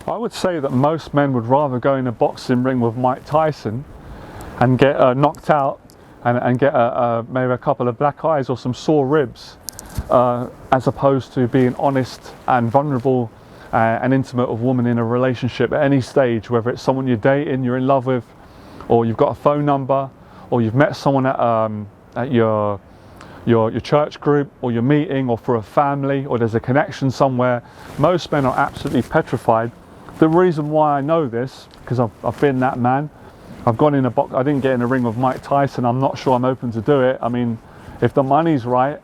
I would say that most men would rather go in a boxing ring with Mike Tyson and get knocked out and get maybe a couple of black eyes or some sore ribs, as opposed to being honest and vulnerable and intimate with a woman in a relationship at any stage, whether it's someone you're dating, you're in love with, or you've got a phone number, or you've met someone at your church group, or your meeting, or for a family, or there's a connection somewhere. Most men are absolutely petrified. The reason why I know this, because I've been that man. I've gone in a box. I didn't get in a ring with Mike Tyson. I'm not sure I'm open to do it. I mean, if the money's right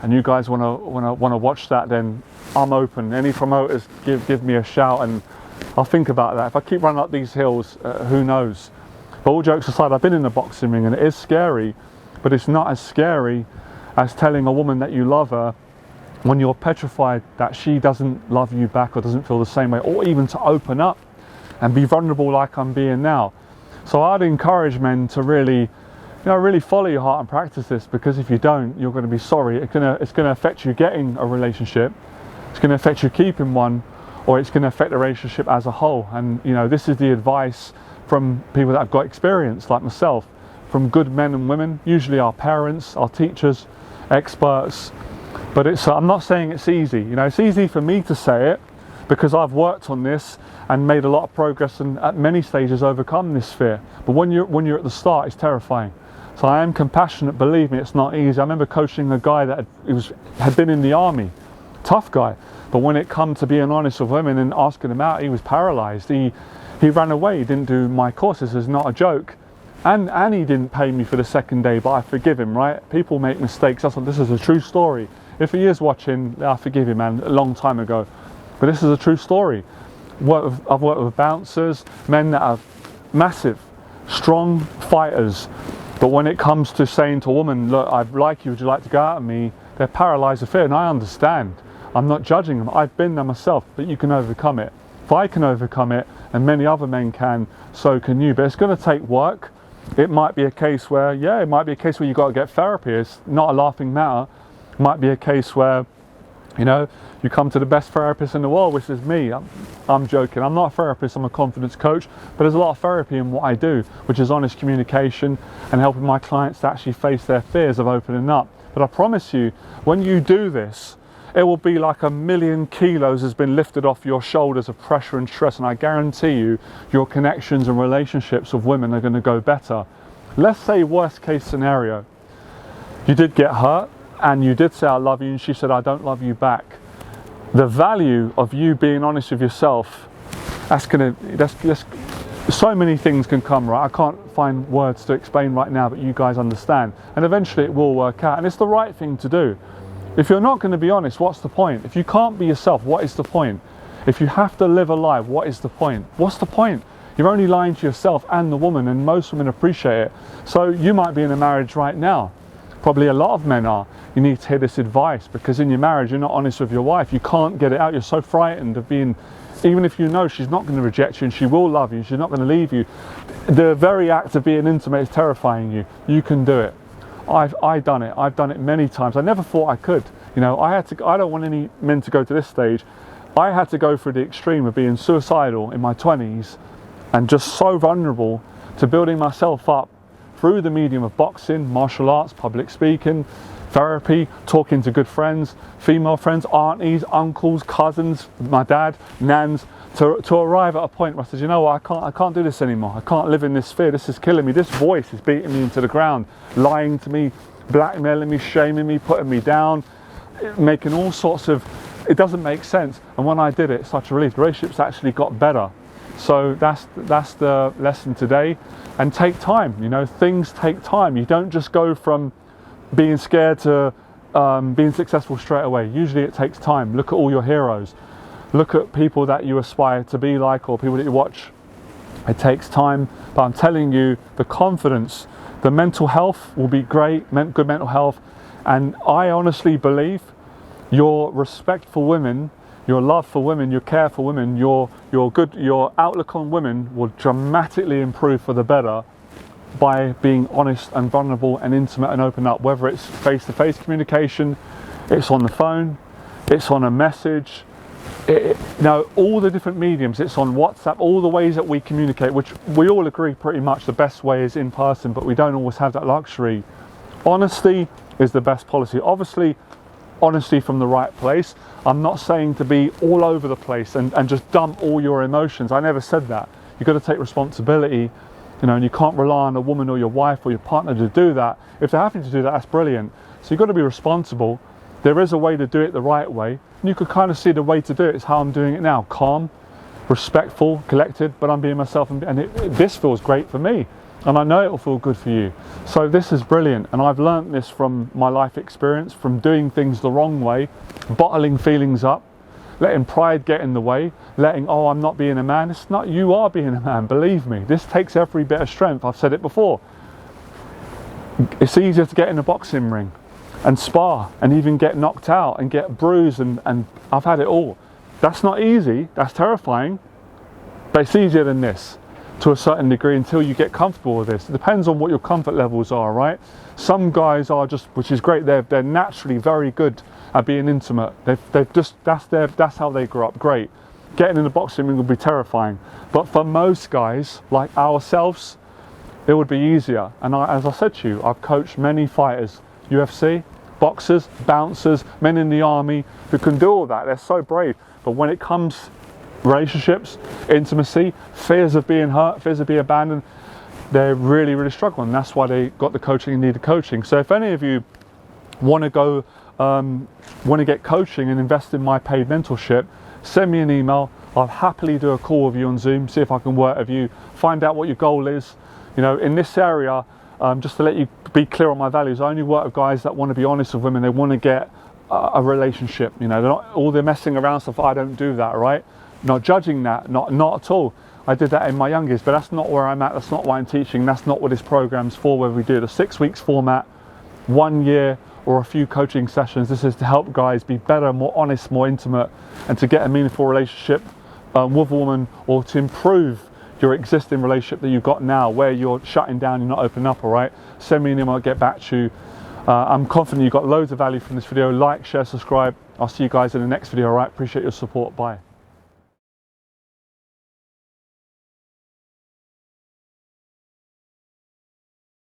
and you guys want to watch that, then I'm open. Any promoters, give me a shout, and I'll think about that. If I keep running up these hills, who knows? But all jokes aside, I've been in a boxing ring and it is scary, but it's not as scary as telling a woman that you love her when you're petrified that she doesn't love you back or doesn't feel the same way, or even to open up and be vulnerable like I'm being now. So I'd encourage men to really follow your heart and practice this, because if you don't, you're going to be sorry. It's going to affect you getting a relationship, it's going to affect you keeping one, or it's going to affect the relationship as a whole. And this is the advice from people that have got experience like myself, from good men and women, usually our parents, our teachers, experts. But I'm not saying it's easy. It's easy for me to say it because I've worked on this and made a lot of progress, and at many stages overcome this fear. But when you're at the start, it's terrifying. So I am compassionate, believe me, it's not easy. I remember coaching a guy that had been in the army, tough guy, but when it come to being honest with women and asking them out, he was paralyzed. He ran away, he didn't do my courses. It's not a joke. And he didn't pay me for the second day, but I forgive him, right? People make mistakes. This is a true story. If he is watching, I forgive him, man, a long time ago. But this is a true story. I've worked with bouncers, men that are massive, strong fighters. But when it comes to saying to a woman, look, I like you, would you like to go out with me? They're paralyzed with fear, and I understand. I'm not judging them. I've been there myself, but you can overcome it. If I can overcome it, and many other men can, so can you. But it's going to take work. It might be a case where, you've got to get therapy. It's not a laughing matter. It might be a case where, you come to the best therapist in the world, which is me. I'm joking. I'm not a therapist, I'm a confidence coach, but there's a lot of therapy in what I do, which is honest communication and helping my clients to actually face their fears of opening up. But I promise you, when you do this, it will be like 1,000,000 kilos has been lifted off your shoulders of pressure and stress, and I guarantee you, your connections and relationships with women are going to go better. Let's say worst case scenario, you did get hurt and you did say I love you, and she said I don't love you back. The value of you being honest with yourself, that's so many things can come, right? I can't find words to explain right now, but you guys understand. And eventually it will work out, and it's the right thing to do. If you're not going to be honest, what's the point? If you can't be yourself, what is the point? If you have to live a lie, what is the point? What's the point? You're only lying to yourself and the woman, and most women appreciate it. So you might be in a marriage right now. Probably a lot of men are. You need to hear this advice, because in your marriage, you're not honest with your wife. You can't get it out. You're so frightened of being, even if you know she's not going to reject you and she will love you, she's not going to leave you. The very act of being intimate is terrifying you. You can do it. I've done it. I've done it many times. I never thought I could. I don't want any men to go to this stage. I had to go through the extreme of being suicidal in my 20s and just so vulnerable to building myself up through the medium of boxing, martial arts, public speaking, therapy, talking to good friends, female friends, aunties, uncles, cousins, my dad, nans, to arrive at a point where I said, you know what, I can't do this anymore. I can't live in this fear. This is killing me. This voice is beating me into the ground, lying to me, blackmailing me, shaming me, putting me down, making all sorts of, it doesn't make sense. And when I did it, it's such a relief. The relationships actually got better. So that's the lesson today. And take time, things take time. You don't just go from being scared to being successful straight away. Usually it takes time. Look at all your heroes. Look at people that you aspire to be like, or people that you watch. It takes time, but I'm telling you, the confidence, the mental health will be great, good mental health. And I honestly believe your respect for women, your love for women, your care for women, your outlook on women will dramatically improve for the better by being honest and vulnerable and intimate and open up, whether it's face-to-face communication, it's on the phone, it's on a message, You know, all the different mediums, it's on WhatsApp, all the ways that we communicate, which we all agree pretty much the best way is in person, but we don't always have that luxury. Honesty is the best policy. Obviously, honesty from the right place. I'm not saying to be all over the place and just dump all your emotions. I never said that. You've got to take responsibility, you know, and you can't rely on a woman or your wife or your partner to do that. If they're happy to do that, that's brilliant. So you've got to be responsible. There is a way to do it the right way. And you could kind of see the way to do it is how I'm doing it now. Calm, respectful, collected, but I'm being myself, and this feels great for me. And I know it will feel good for you. So this is brilliant. And I've learned this from my life experience, from doing things the wrong way, bottling feelings up, letting pride get in the way, letting, oh, I'm not being a man. It's not, you are being a man, believe me. This takes every bit of strength. I've said it before. It's easier to get in a boxing ring and spar and even get knocked out and get bruised, and I've had it all. That's not easy, that's terrifying, but it's easier than this to a certain degree until you get comfortable with this. It depends on what your comfort levels are, right? Some guys are just, which is great, they're naturally very good at being intimate. They've just, that's how they grew up, great. Getting in the boxing ring would be terrifying. But for most guys, like ourselves, it would be easier. And as I said to you, I've coached many fighters, UFC, boxers, bouncers, men in the army who can do all that. They're so brave. But when it comes relationships, intimacy, fears of being hurt, fears of being abandoned, they're really, really struggling. That's why they got the coaching and need the coaching. So if any of you want to go, want to get coaching and invest in my paid mentorship, send me an email. I'll happily do a call with you on Zoom, see if I can work with you, find out what your goal is. You know, in this area, just to let you be clear on my values, I only work with guys that want to be honest with women. They want to get a relationship. You know, they're not all the messing around stuff. I don't do that, right? Not judging that, not at all. I did that in my youngest, but that's not where I'm at. That's not why I'm teaching. That's not what this program's for, where we do the 6 weeks format, 1 year or a few coaching sessions. This is to help guys be better, more honest, more intimate, and to get a meaningful relationship with a woman, or to improve your existing relationship that you've got now, where you're shutting down, you're not opening up, all right? Send me an email, I'll get back to you. I'm confident you got loads of value from this video. Like, share, subscribe. I'll see you guys in the next video, all right? Appreciate your support. Bye.